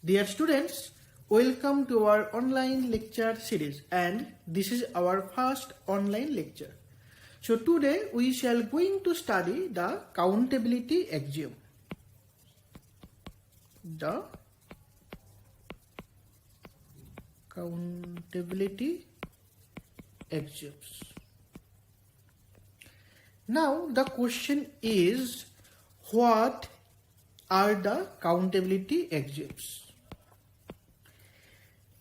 Dear students, welcome to our online lecture series, and this is our first online lecture. So today we shall going to study the countability axiom. The countability axioms. Now the question is, what are the countability axioms?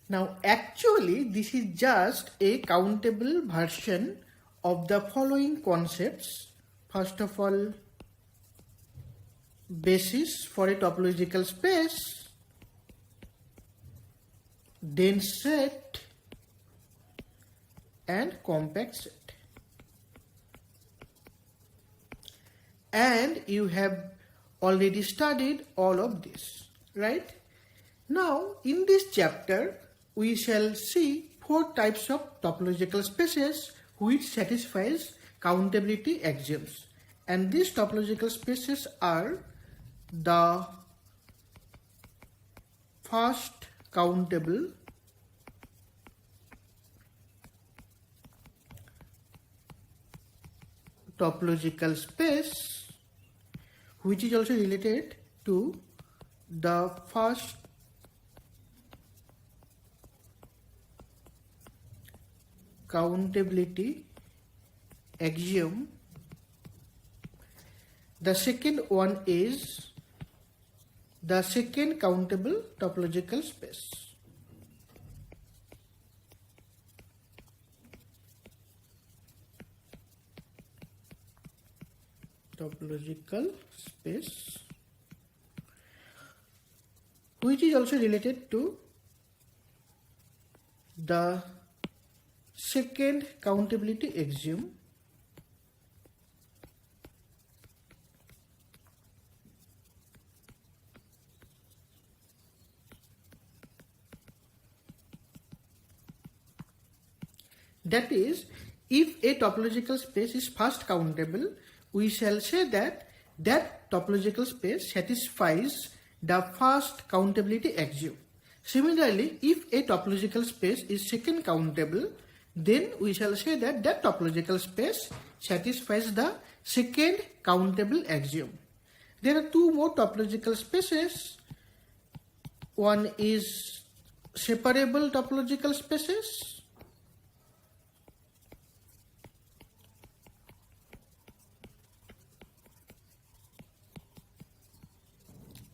Now actually this is just a countable version of the following concepts. First of all, basis for a topological space, dense set and compact set. And you have already studied all of this, right? Now in this chapter we shall see four types of topological spaces which satisfies countability axioms, and these topological spaces are the first countable topological space, which is also related to the first countability axiom. The second one is the second countable topological space. Topological space, which is also related to the second countability axiom. That is, if a topological space is first countable, we shall say that that topological space satisfies the first countability axiom. Similarly, if a topological space is second countable, then we shall say that that topological space satisfies the second countable axiom. There are two more topological spaces. One is separable topological spaces,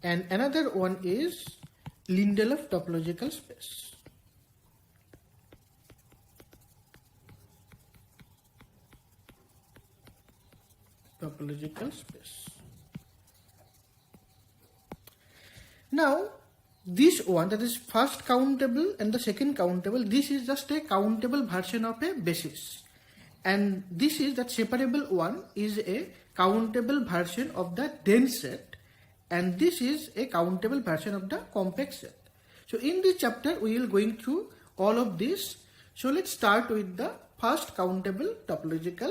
and another one is Linedroff topological space. Topological space. Now this one, that is first countable and the second countable, this is just a countable version of a basis, and this is that separable one is a countable version of the dense set, and this is a countable version of the compact set. So in this chapter we will going through all of this. So let's start with the first countable topological.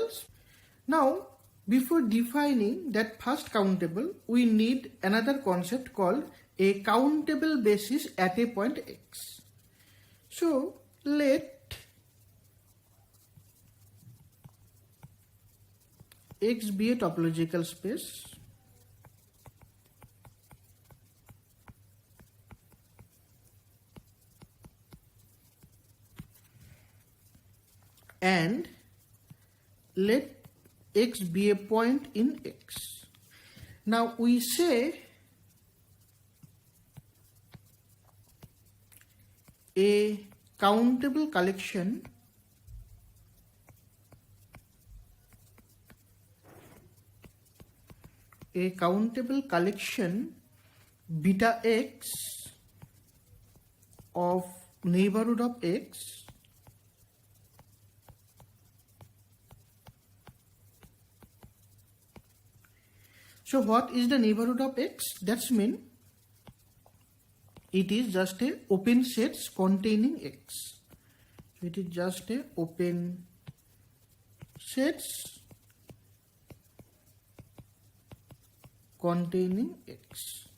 Now before defining that first countable, we need another concept called a countable basis at a point x. So let x be a topological space and let x be a point in x. Now we say a countable collection beta x of neighborhood of x So what is the neighborhood of x? That's mean it is just a open sets containing x. So it is just a open sets containing x.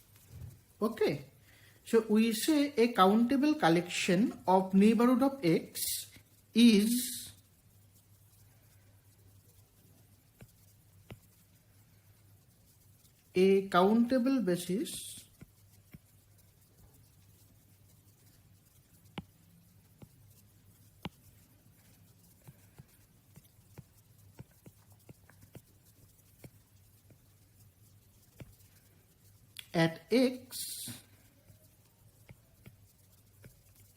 Okay. So we say a countable collection of neighborhood of X is a countable basis at X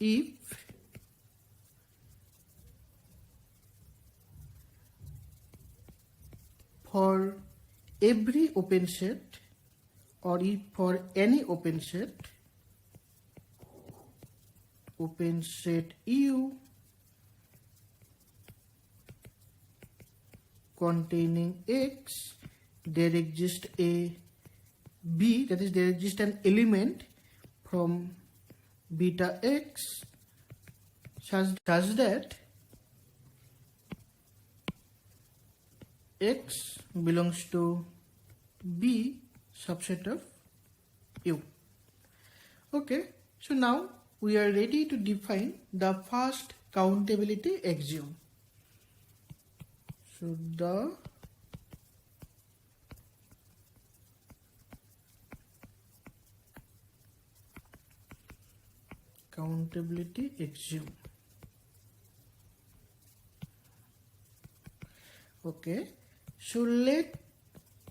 if for every open set, or if for any open set U containing X, there exists a B, that is there exists an element from beta X such that X belongs to B subset of U. Okay, so now we are ready to define the first countability axiom. So the countability axiom. Okay, so let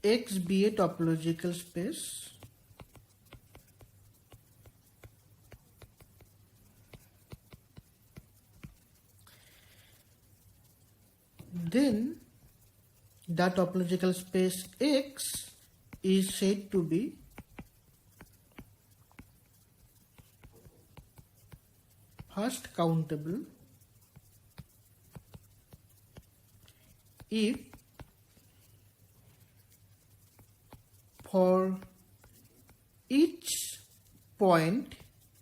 X be a topological space then the topological space X is said to be first countable if for each point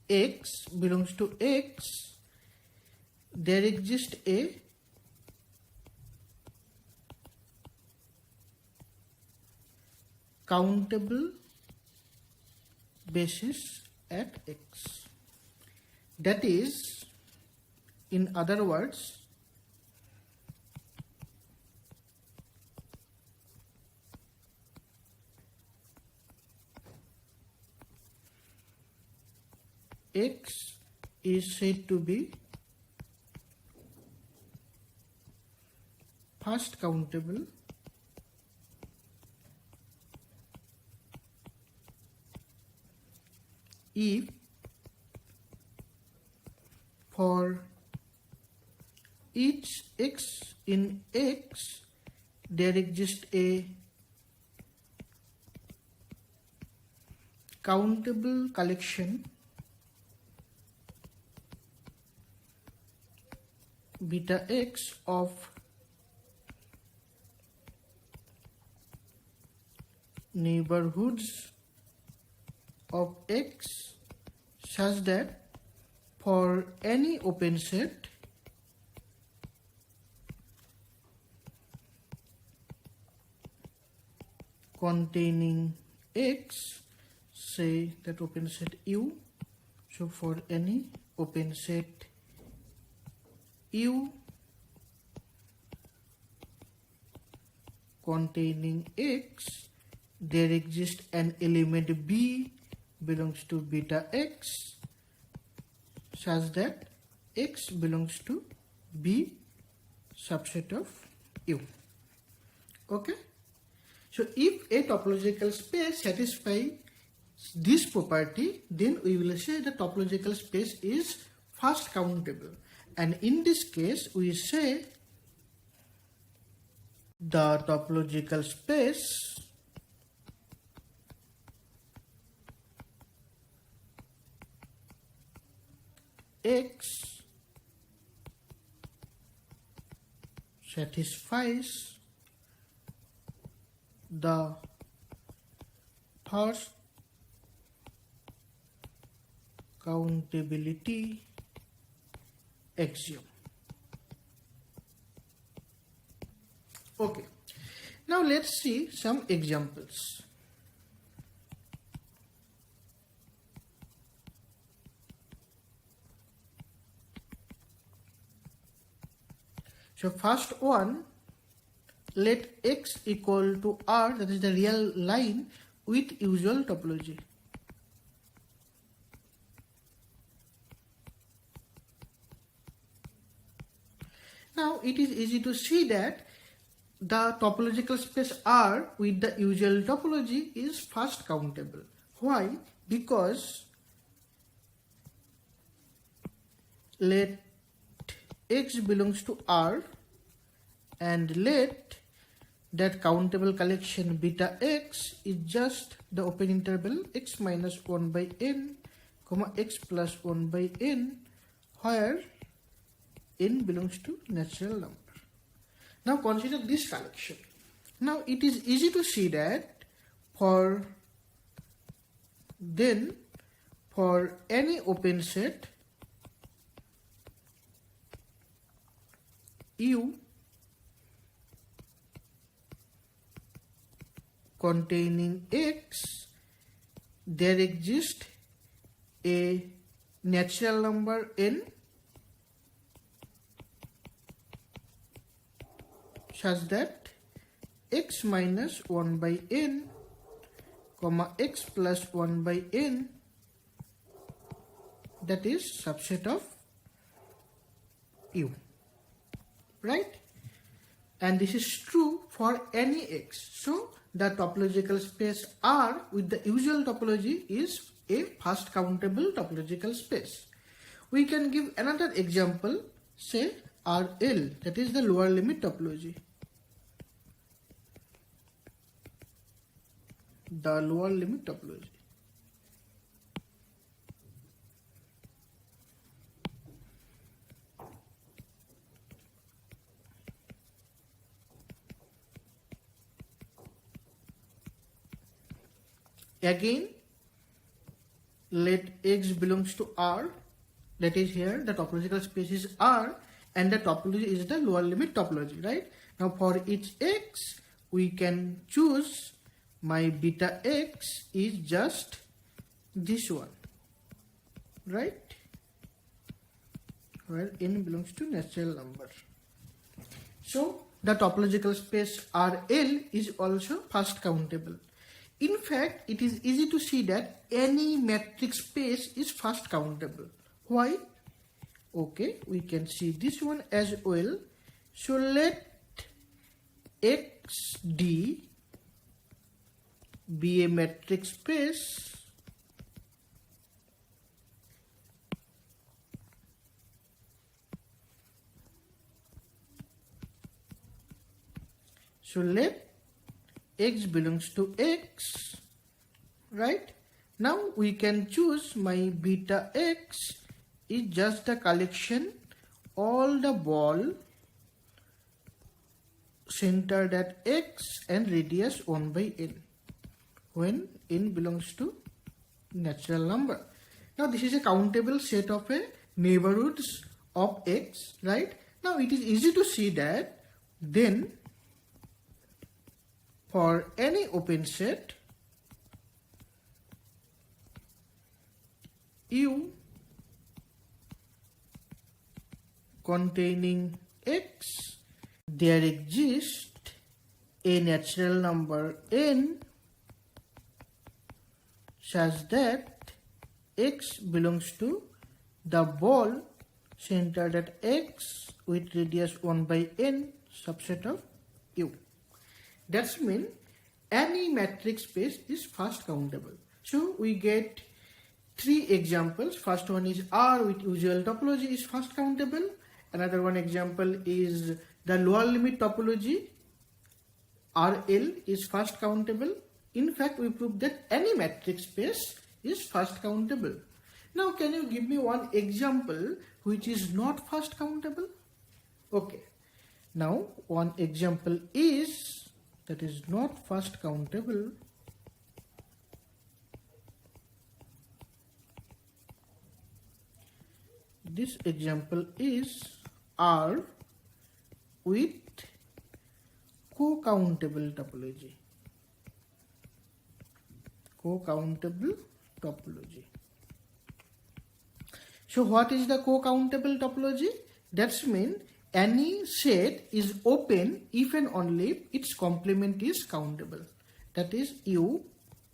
X belongs to X, there exists a countable basis at X. That is, in other words, X is said to be first countable if for each X in X there exists a countable collection beta X of neighborhoods of X such that for any open set containing X, say that open set U, so for any open set U containing X, there exists an element B belongs to beta X such that X belongs to B subset of U. Okay, so if a topological space satisfies this property, then we will say the topological space is first countable, and in this case we say the topological space X satisfies the first countability axiom. Okay, now let's see some examples. So first one, let x equal to r, that is the real line with usual topology. Now it is easy to see that the topological space R with the usual topology is first countable. Why? Because let x belongs to R and let that countable collection beta x is just the open interval x minus 1 by n comma x plus 1 by n, where n belongs to natural number. Now consider this collection. Now it is easy to see that for any open set U containing x, there exists a natural number n such that x minus 1 by n comma x plus 1 by n, that is subset of U, right? And this is true for any x. So the topological space R with the usual topology is a first countable topological space. We can give another example, say RL, that is the lower limit topology. The lower limit topology. Again, let x belongs to R, that is here the topological space is R and the topology is the lower limit topology, right? Now for each x we can choose my beta x is just this one, right? Where n belongs to natural number. So the topological space RL is also first countable. In fact, it is easy to see that any metric space is first countable. Why? Okay, we can see this one as well. So let XD be a metric space so let x belongs to x, right? Now we can choose my beta x is just the collection all the ball centered at x and radius 1 by n when n belongs to natural number. Now this is a countable set of a neighborhoods of x, right? Now it is easy to see that then for any open set U containing x, there exists a natural number n such that x belongs to the ball centered at x with radius 1 by n subset of U. That's mean any metric space is first countable. So we get 3 examples. First one is R with usual topology is first countable. Another one example is the lower limit topology RL is first countable. In fact, we prove that any metric space is first countable. Now can you give me one example which is not first countable? Okay. Now one example is that is not first countable. This example is R with co-countable topology. Co-countable topology. So what is the co-countable topology? That's mean any set is open if and only if its complement is countable. That is, U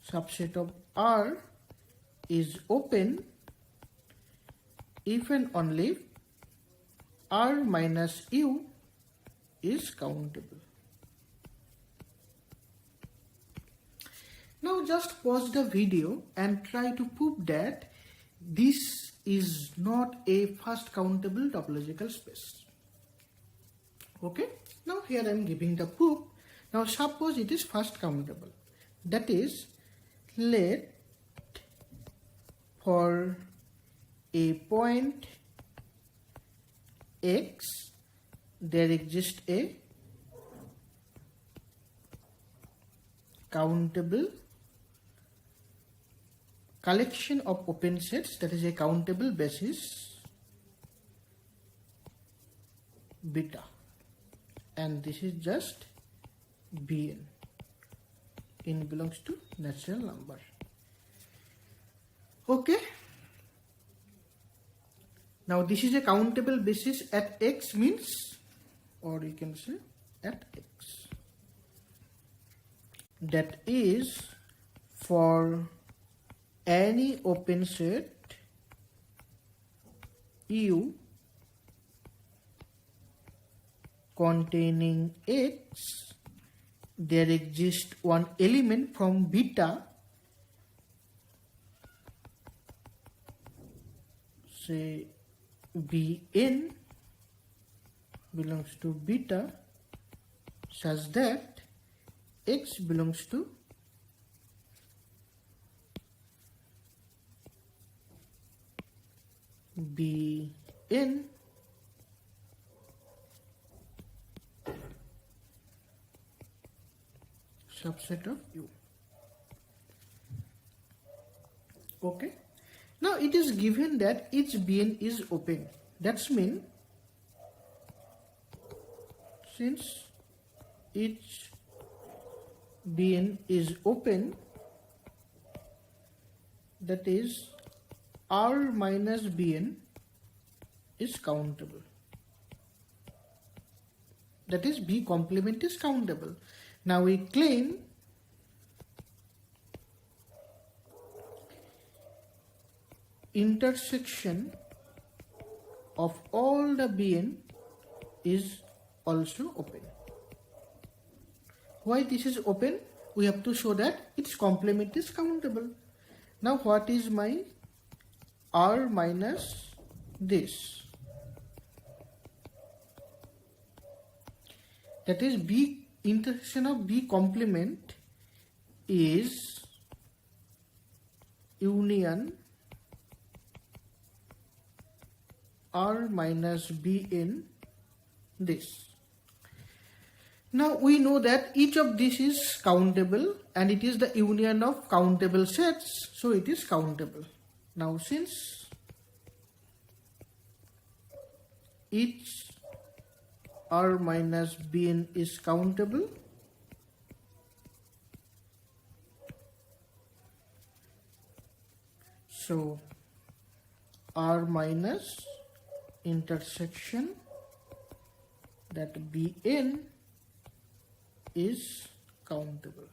subset of R is open if and only if R minus U is countable. Now just pause the video and try to prove that this is not a first countable topological space. Okay, now here I am giving the proof. Now suppose it is first countable. That is, let for a point X there exists a countable collection of open sets, that is a countable basis beta, and this is just Bn. N belongs to natural number. Okay. Now this is a countable basis at X means, or you can say at X. That is, for any open set U containing X, there exists one element from beta, say Bn belongs to beta, such that X belongs to Bn subset of U. Okay. Now it is given that each Bn is open. That's mean since each Bn is open, that is R minus Bn is countable. That is, B complement is countable. Now we claim intersection of all the Bn is also open. Why this is open? We have to show that its complement is countable. Now what is my R minus this? That is, B intersection of B complement is union R minus Bn this. Now we know that each of this is countable and it is the union of countable sets, so it is countable. Now since each R minus Bn is countable, so R minus intersection that Bn is countable.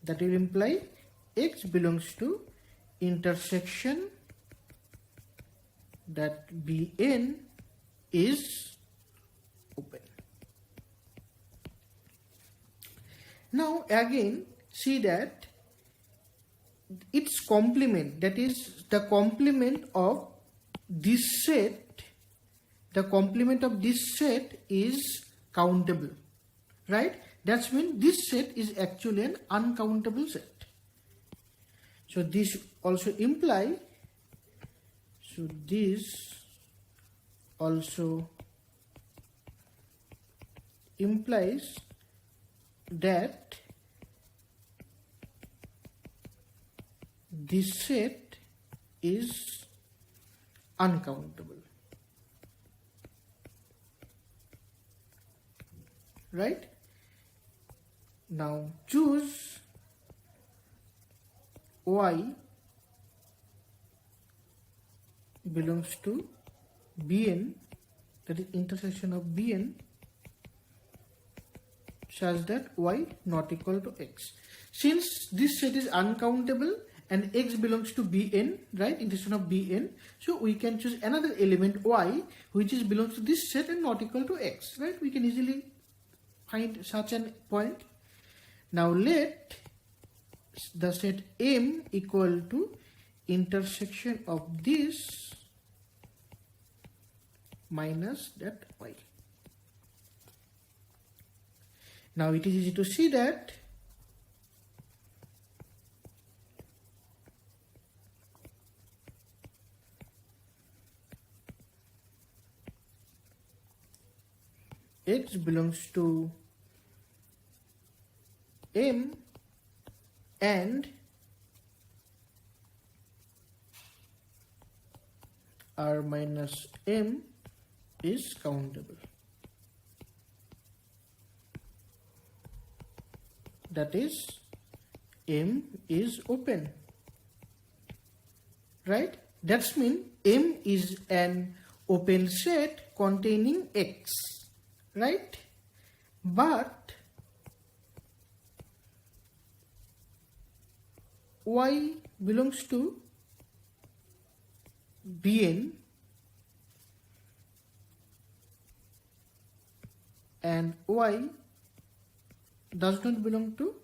That will imply X belongs to intersection that Bn is open. Now again see that its complement, that is the complement of this set, the complement of this set is countable, right? That's mean this set is actually an uncountable set. So this also imply, so this also implies that this set is uncountable, right? Now choose Y belongs to Bn, that is intersection of Bn, such that y not equal to x. Since this set is uncountable and x belongs to Bn, right, intersection of Bn, so we can choose another element y which is belongs to this set and not equal to x, right? We can easily find such an point. Now let the set M equal to intersection of this minus that y. Now it is easy to see that x belongs to M and R minus M is countable. That is, M is open, right? That's mean M is an open set containing X, right? But Y belongs to Bn and Y does not belong to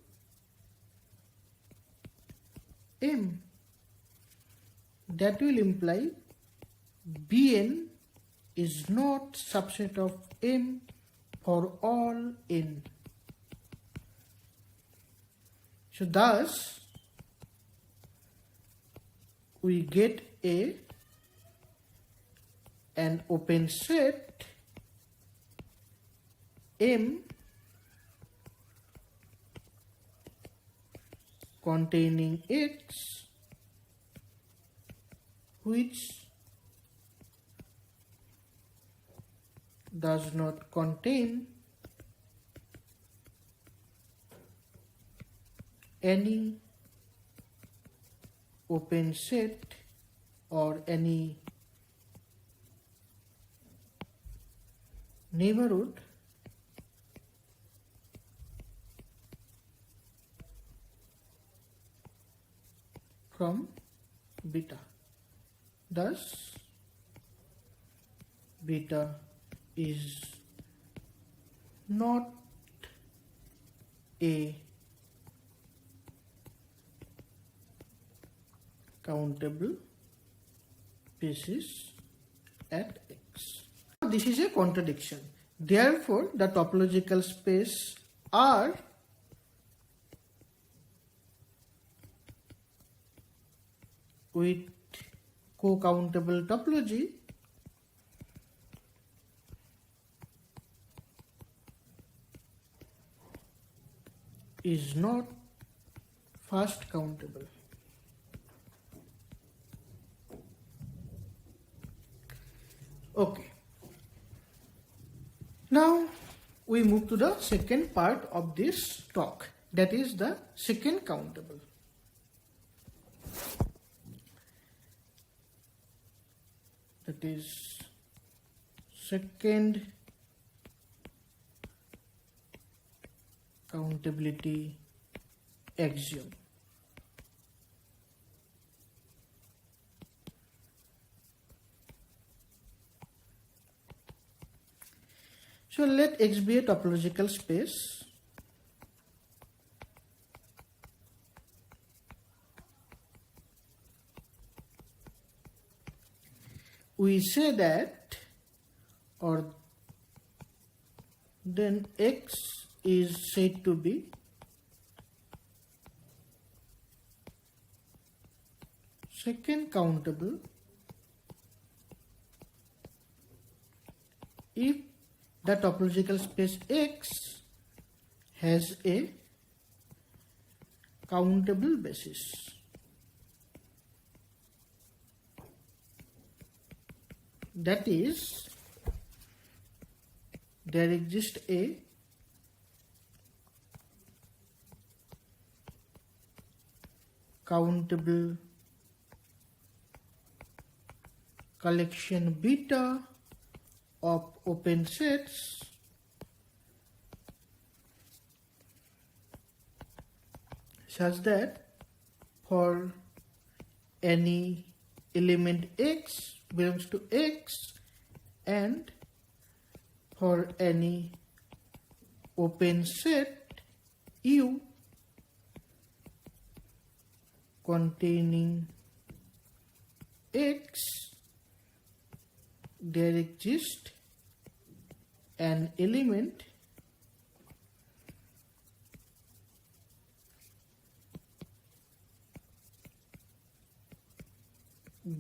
M. That will imply Bn is not subset of M for all n. So thus we get an open set M containing X which does not contain any open set or any neighborhood from beta. Thus, beta is not a countable basis at X. This is a contradiction. Therefore, the topological space R with co-countable topology is not first countable. Okay. Now we move to the second part of this talk, that is the second countable. That is second countability axiom. So let X be a topological space we say that, or then X is said to be second countable if the topological space X has a countable basis. That is, there exists a countable collection beta of open sets such that for any element x belongs to x and for any open set U containing x, there exists an element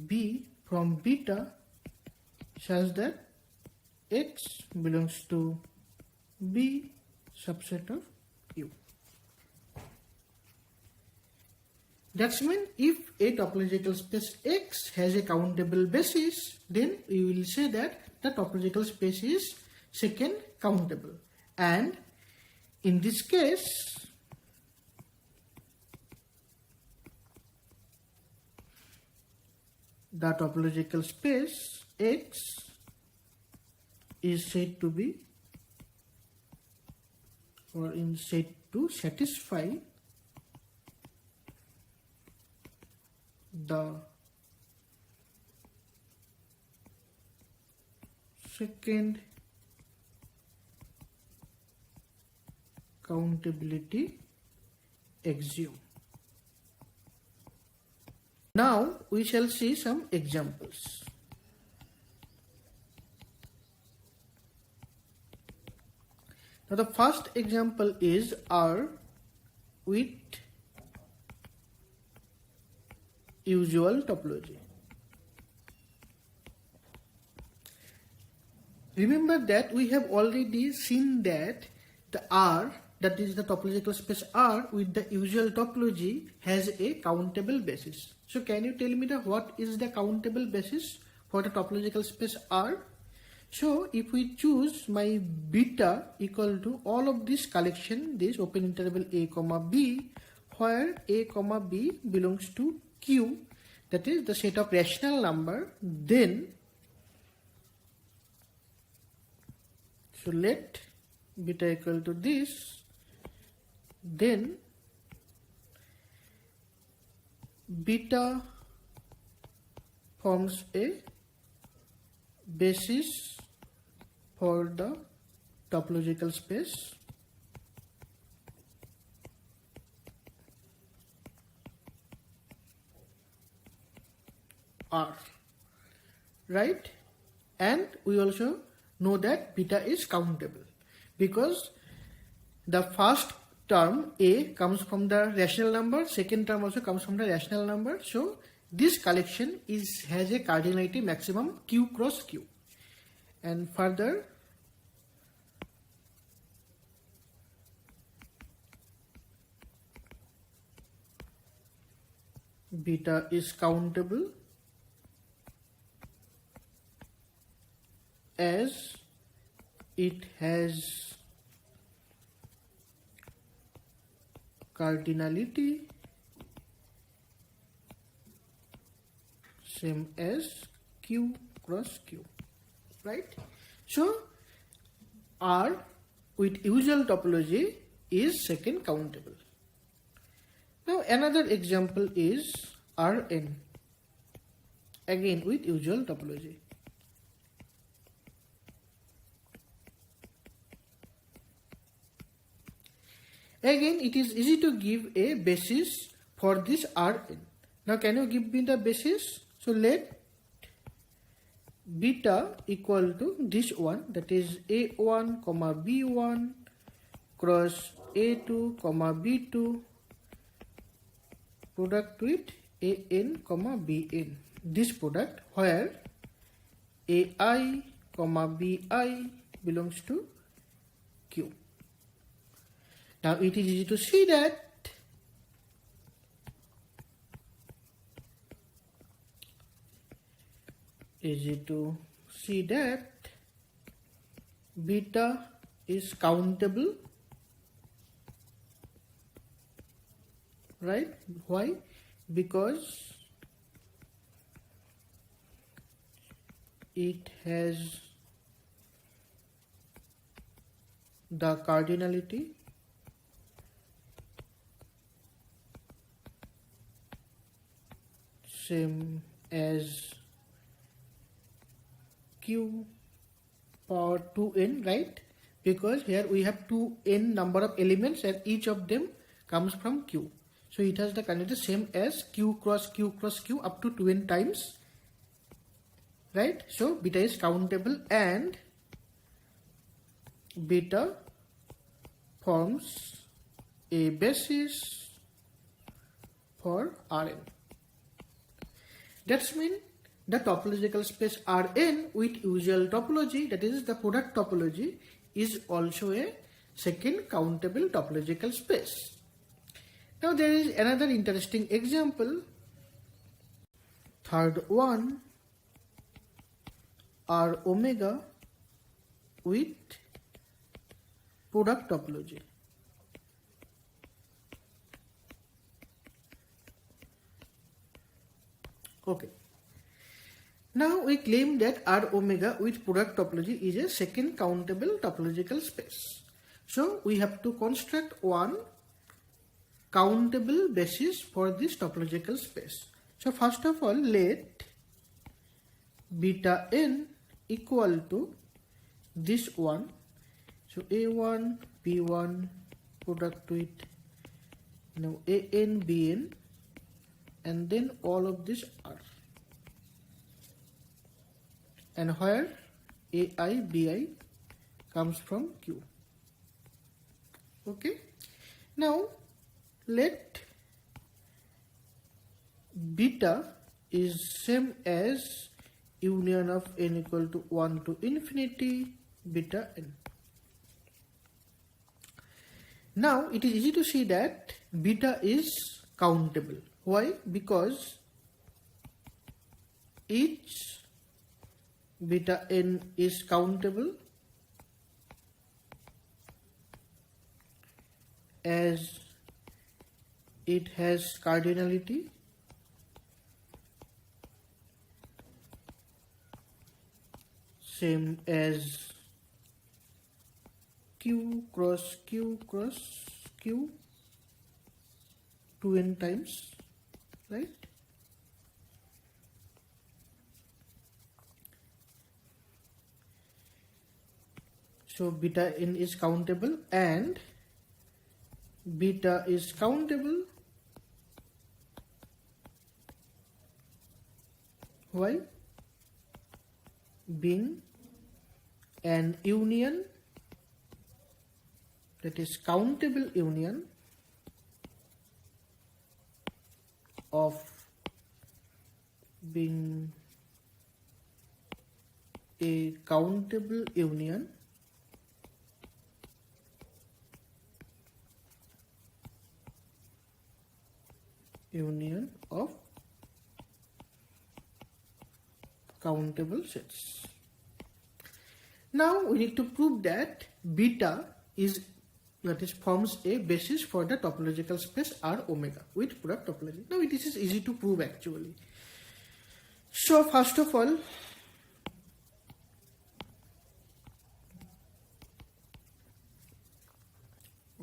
B from beta such that x belongs to B subset of U. That's mean if a topological space X has a countable basis, then we will say that the topological space is second countable. And in this case, the topological space X is said to be or is said to satisfy the second countability axiom. Now we shall see some examples. Now the first example is R with usual topology. Remember that we have already seen that the R, that is the topological space R with the usual topology, has a countable basis. So can you tell me what is the countable basis for the topological space R? So if we choose my beta equal to all of this collection, this open interval a comma b, where a comma b belongs to Q, that is the set of rational number, then so let beta equal to this, then beta forms a basis for the topological space R, right? And we also know that beta is countable because the first term a comes from the rational number, second term also comes from the rational number. So this collection has a cardinality maximum q cross q. And further, beta is countable as it has cardinality same as q cross q, right? So R with usual topology is second countable. Now another example is Rn, again with usual topology. Again, it is easy to give a basis for this Rn. Now, can you give me the basis? So, let beta equal to this one, that is A1, B1 cross A2, B2 product with AN, Bn. This product where AI, Bi belongs to Q. Now it is easy to see that beta is countable, right? Why? Because it has the cardinality same as q power 2n, right? Because here we have 2n number of elements and each of them comes from q. So it has the cardinality same as q cross q cross q up to 2n times, right? So beta is countable and beta forms a basis for Rn. That means the topological space Rn with usual topology, that is the product topology, is also a second countable topological space. Now there is another interesting example. Third one, R omega with product topology. Okay. Now we claim that R omega with product topology is a second countable topological space. So we have to construct one countable basis for this topological space. So first of all, let beta n equal to this one. So a1, b1 product with now an, bn, and then all of this r, and where ai, bi comes from q. Okay. Now let beta is same as union of n equal to 1 to infinity beta n. Now it is easy to see that beta is countable. Why? Because each beta n is countable as it has cardinality same as q cross q cross q 2n times, right? So beta n is countable and beta is countable. Why? Being an union, that is countable union of being a countable union of countable sets. Now we need to prove that beta is, that is, forms a basis for the topological space R omega with product topology. Now this is easy to prove actually. So first of all,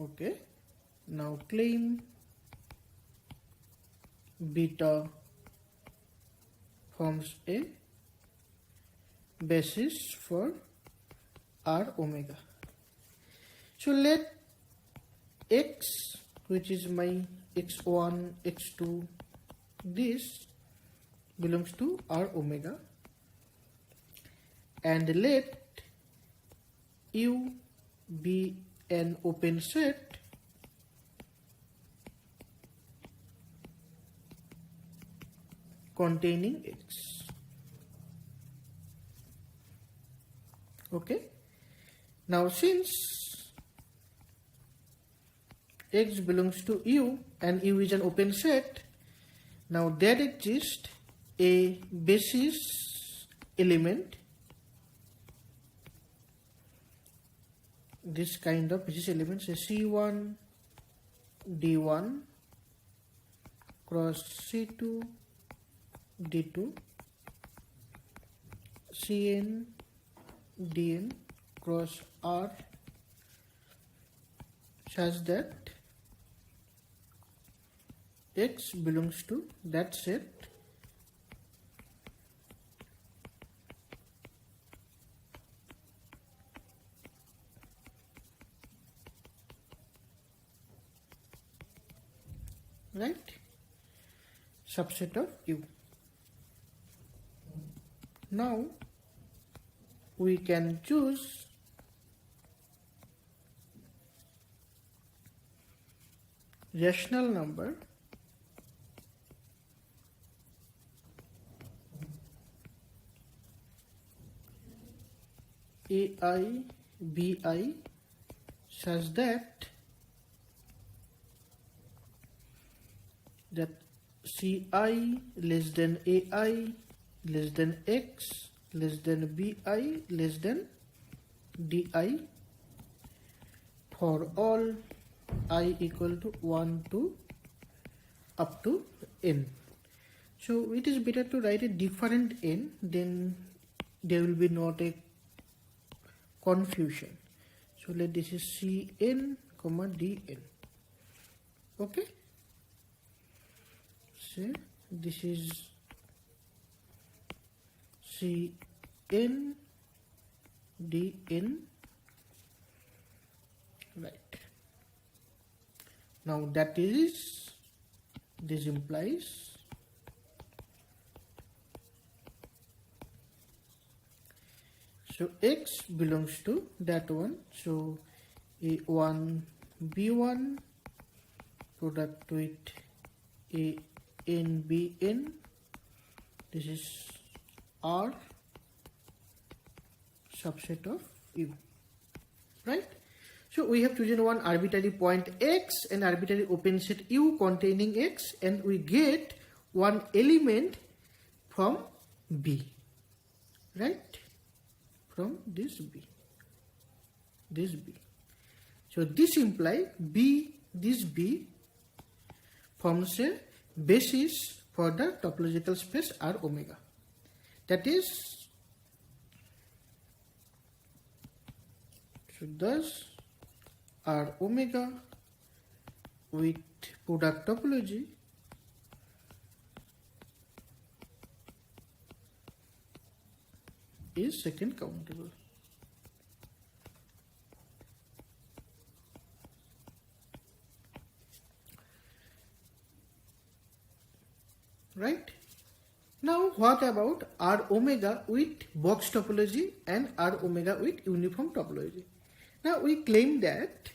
okay, now claim beta forms a basis for R omega. So let x, which is my x1, x2, this belongs to R omega, and let U be an open set containing x. Okay. Now since x belongs to U and U is an open set, now there exists a basis element, this kind of basis element, say C1 D1 cross C2 D2 Cn Dn cross R such that X belongs to that set right, subset of U. Now we can choose rational number AI, BI such that CI less than AI less than X less than BI less than DI for all I equal to 1 to up to n. So it is better to write a different n, then there will be not a confusion. So let this is Cn comma Dn. Okay. So this is Cn Dn, right. Now that is, this implies so X belongs to that one, so A1 B1 product with AN BN, this is R subset of U, right? So we have chosen one arbitrary point X and arbitrary open set U containing X, and we get one element from B, right? From this B. So this implies this B forms a basis for the topological space R omega. That is, so thus R omega with product topology is second countable. Right? Now what about R omega with box topology and R omega with uniform topology? Now we claim that,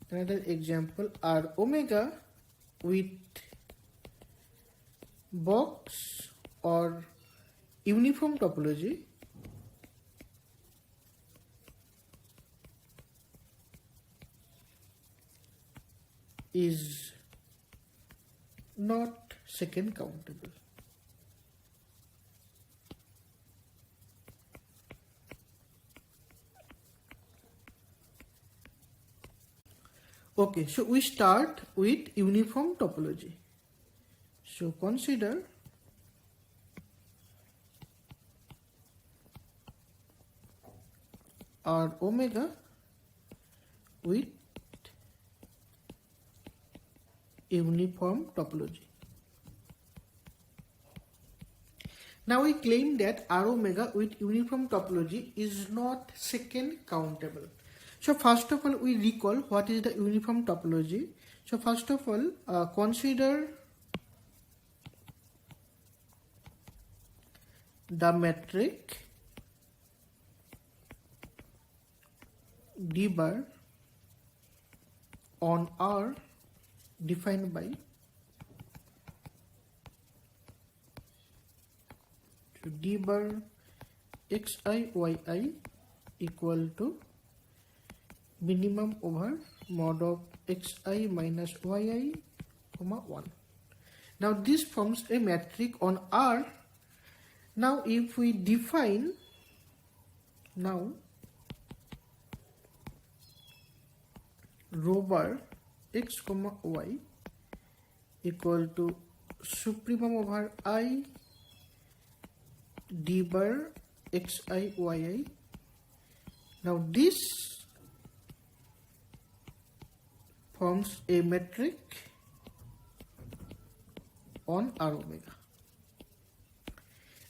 another example, R omega with box or uniform topology is not second countable. Okay, so we start with uniform topology. So consider R omega with uniform topology. Now we claim that R omega with uniform topology is not second countable. So first of all, we recall what is the uniform topology. So first of all, consider the metric D bar on R defined by D bar xi yi equal to minimum over mod of xi minus yi comma 1. Now this forms a metric on R. Now if we define now rho bar x comma y equal to supremum over I d bar xi yi. Now this forms a metric on R omega.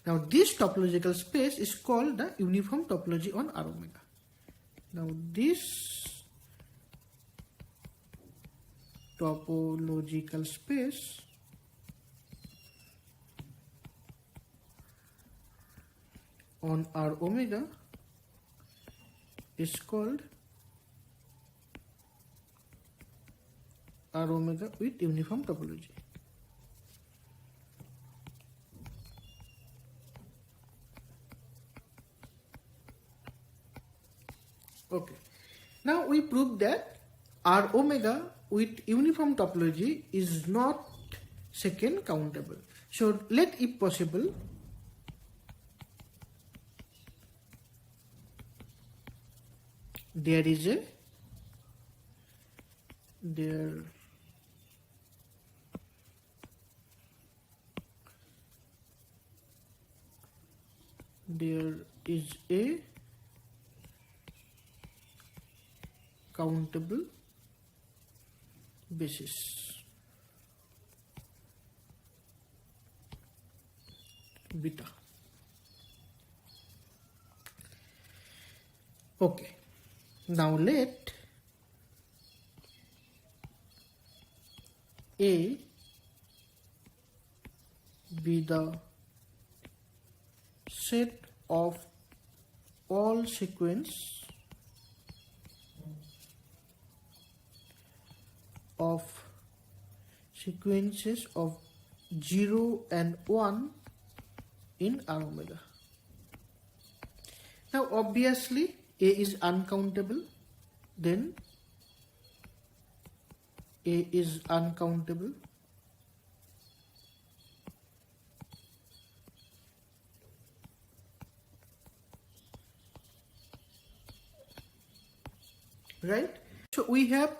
Now this topological space is called the uniform topology on R omega. Now this topological space on R omega is called R omega with uniform topology. Okay. Now we prove that R omega with uniform topology is not second countable. So let, if possible, there is a countable basis. Beta. Okay. Now let A be the set of all sequences of 0 and 1 in R omega. Now obviously A is uncountable, then A is uncountable, right? So we have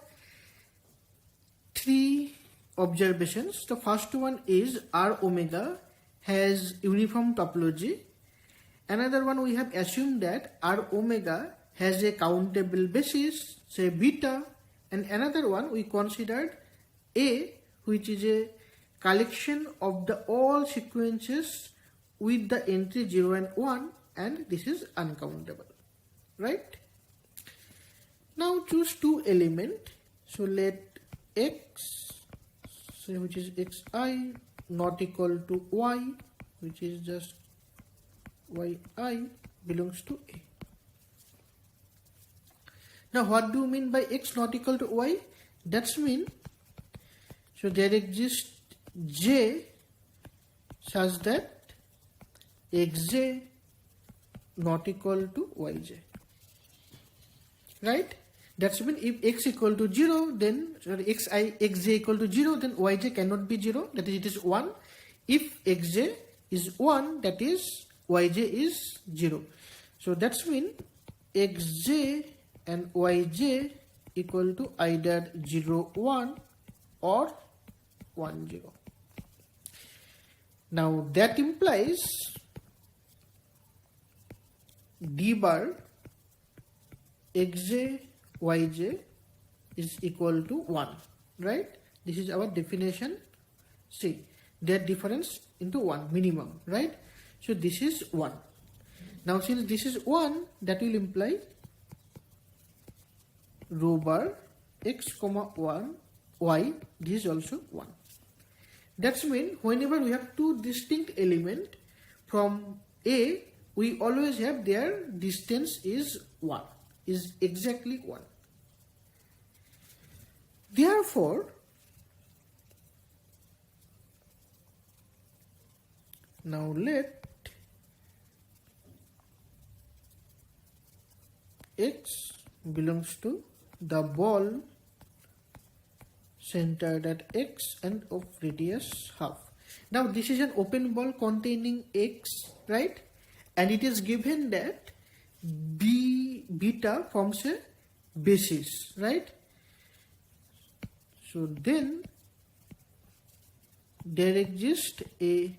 three observations. The first one is R omega has uniform topology. Another one, we have assumed that R omega has a countable basis, say beta. And another one, we considered A, which is a collection of the all sequences with the entry 0 and 1, and this is uncountable, right? Now choose two elements. So let x, say which is xi, not equal to y, which is just yi, belongs to A. Now what do you mean by x not equal to y? That's mean, so there exists j such that xj not equal to yj, right? That's mean if x equal to 0, then xj equal to 0, then yj cannot be 0, that is it is 1. If xj is 1, that is yj is 0. So that's mean xj and yj equal to either 0 1 or 1 0. Now that implies d bar xj yj is equal to 1, right? This is our definition. See, their difference into 1 minimum, right? So this is 1. Now since this is 1, that will imply rho bar x comma 1 y, this is also 1. That's mean whenever we have two distinct elements from A, we always have their distance is 1, is exactly 1. Therefore, now let x belongs to the ball centered at x and of radius half. Now this is an open ball containing x, right? And it is given that beta forms a basis, right? So then there exists a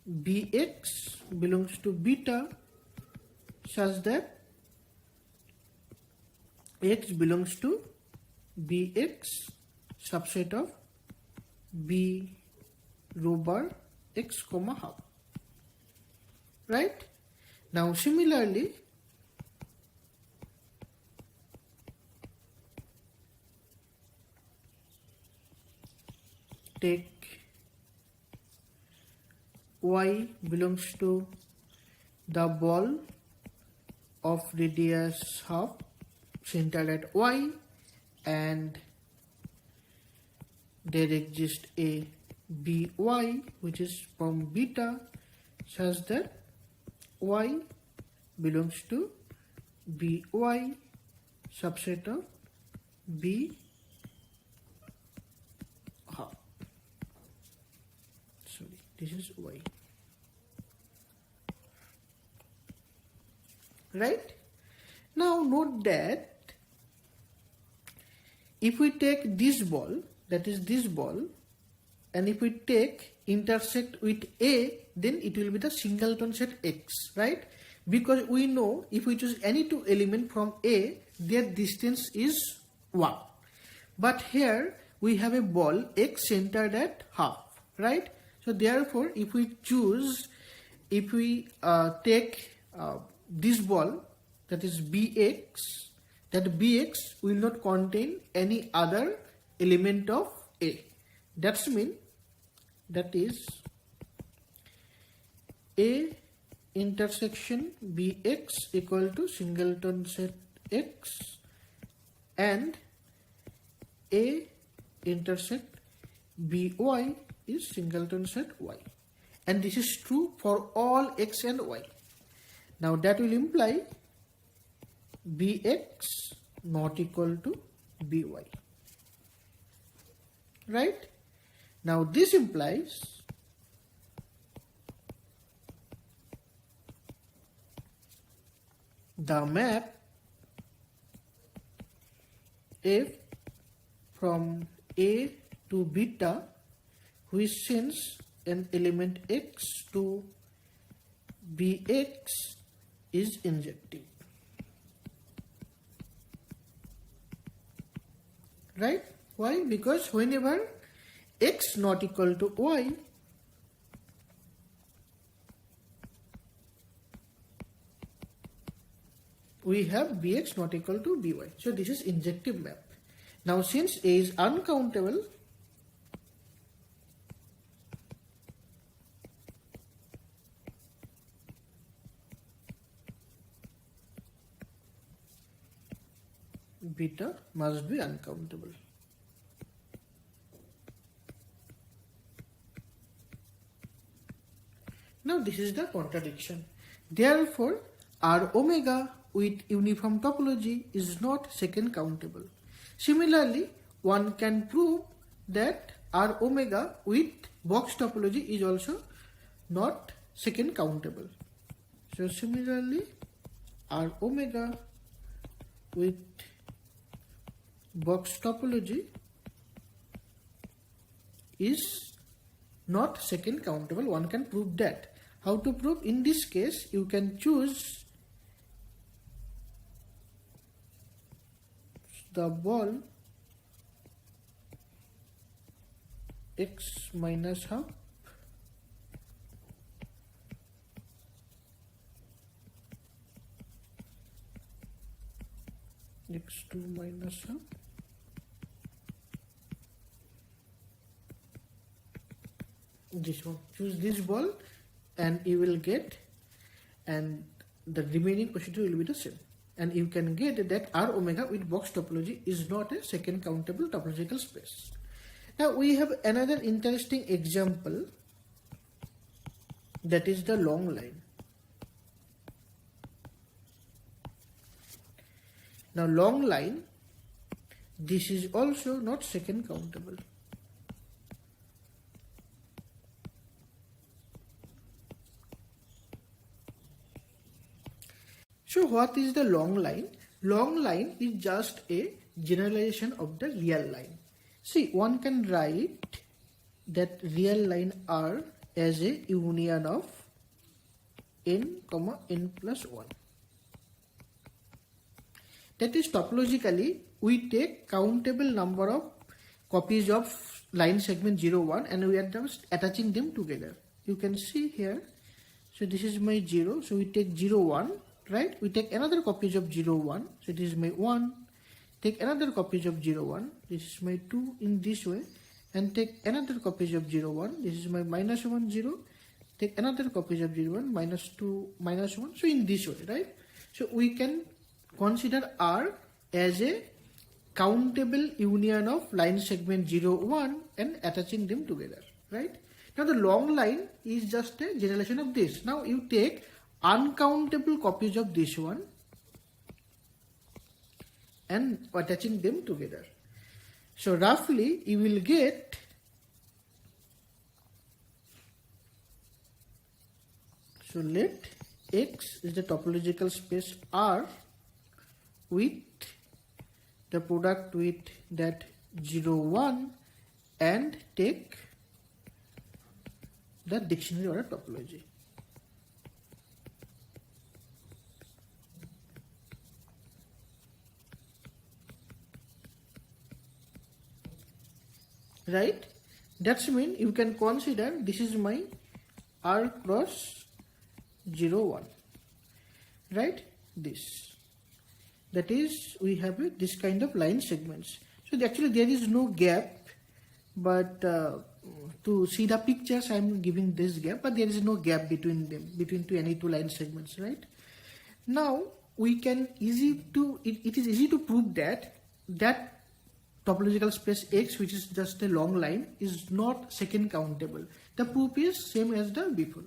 bx belongs to beta such that x belongs to bx subset of b rho bar x comma half. Right? Now similarly, take y belongs to the ball of radius half centered at y, and there exists a by which is from beta such that y belongs to by subset of b half. Sorry, this is y. Right? Now note that if we take this ball, that is this ball, and if we take intersect with A, then it will be the singleton set X, right? Because we know if we choose any two element from A, their distance is 1. But here we have a ball X centered at half, right? So therefore, if we take this ball, that is Bx, that Bx will not contain any other element of A. That is A intersection Bx equal to singleton set X, and A intersect By is singleton set Y. And this is true for all X and Y. Now that will imply Bx not equal to By. Right? Now this implies the map F from A to beta, which sends an element X to Bx, is injective. Right? Why? Because whenever X not equal to Y, we have Bx not equal to By. So this is injective map. Now since A is uncountable, beta must be uncountable. Now this is the contradiction. Therefore, R omega with uniform topology is not second countable. Similarly, one can prove that R omega with box topology is also not second countable. So similarly, R omega with box topology is not second countable. One can prove that. How to prove? In this case, you can choose the ball x minus half x2 minus half this one. Choose this ball and you will get, and the remaining procedure will be the same, and you can get that R omega with box topology is not a second countable topological space. Now we have another interesting example, that is the long line. Now long line, this is also not second countable. So what is the long line? Long line is just a generalization of the real line. See, one can write that real line R as a union of n, n plus 1. That is, topologically, we take countable number of copies of line segment 0, 1 and we are just attaching them together. You can see here, so this is my 0, so we take 0, 1, right? We take another copies of 0, 1, so this is my 1, take another copies of 0, 1, this is my 2 in this way, and take another copies of 0, 1, this is my minus 1, 0, take another copies of 0, 1, minus 2, minus 1, so in this way, right? So we can consider R as a countable union of line segment 0, 1 and attaching them together, right? Now the long line is just a generalization of this. Now you take uncountable copies of this one and attaching them together. So roughly you will get so let X is the topological space R with the product with that 0, 1 and take the dictionary order topology. Right? That's mean you can consider this is my R cross 0, 1. Right? This. That is, we have this kind of line segments. So actually there is no gap, but to see the pictures I am giving this gap, but there is no gap between them, between any two line segments, right? Now we can it is easy to prove that topological space X, which is just a long line, is not second countable. The proof is same as the before.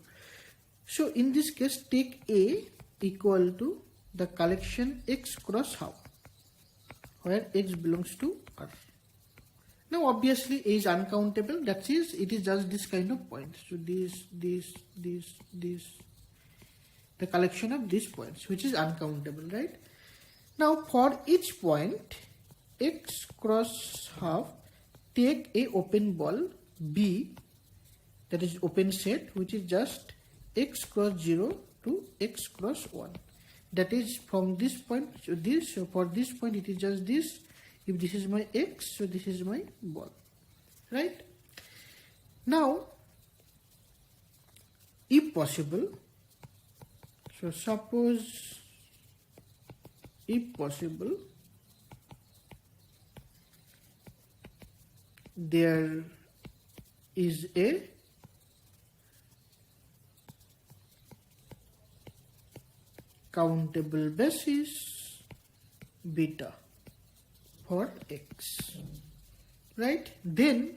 So in this case, take A equal to the collection X cross half, where X belongs to R. Now obviously A is uncountable, that is, it is just this kind of points. So this, the collection of these points, which is uncountable, right? Now for each point, X cross half, take a open ball B, that is open set, which is just X cross 0 to X cross 1. That is from this point to this. So for this point it is just this. If this is my X, so this is my ball, right? Now if possible, so suppose if possible there is a countable basis beta for X, right? Then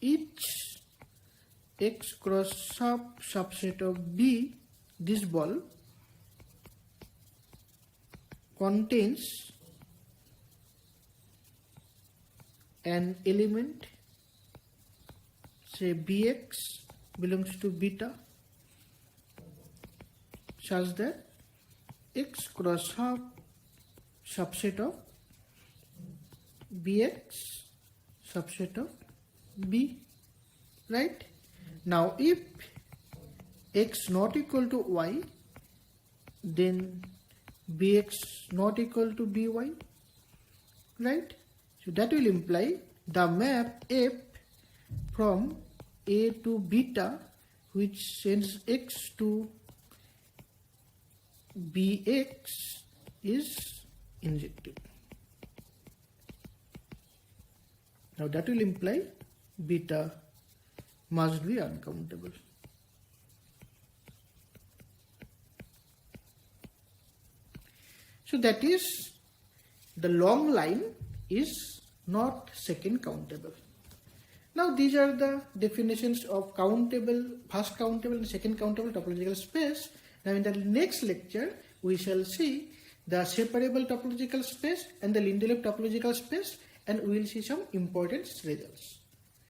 each X cross subset of B, this ball, contains an element, say Bx belongs to beta, such that X cross half subset of Bx subset of B, right? Now if X not equal to Y, then Bx not equal to By, right? So that will imply the map F from A to beta, which sends X to Bx, is injective. Now that will imply beta must be uncountable. So that is, the long line is not second countable. Now these are the definitions of countable, first countable and second countable topological space. Now in the next lecture we shall see the separable topological space and the Linedroff topological space, and we will see some important results.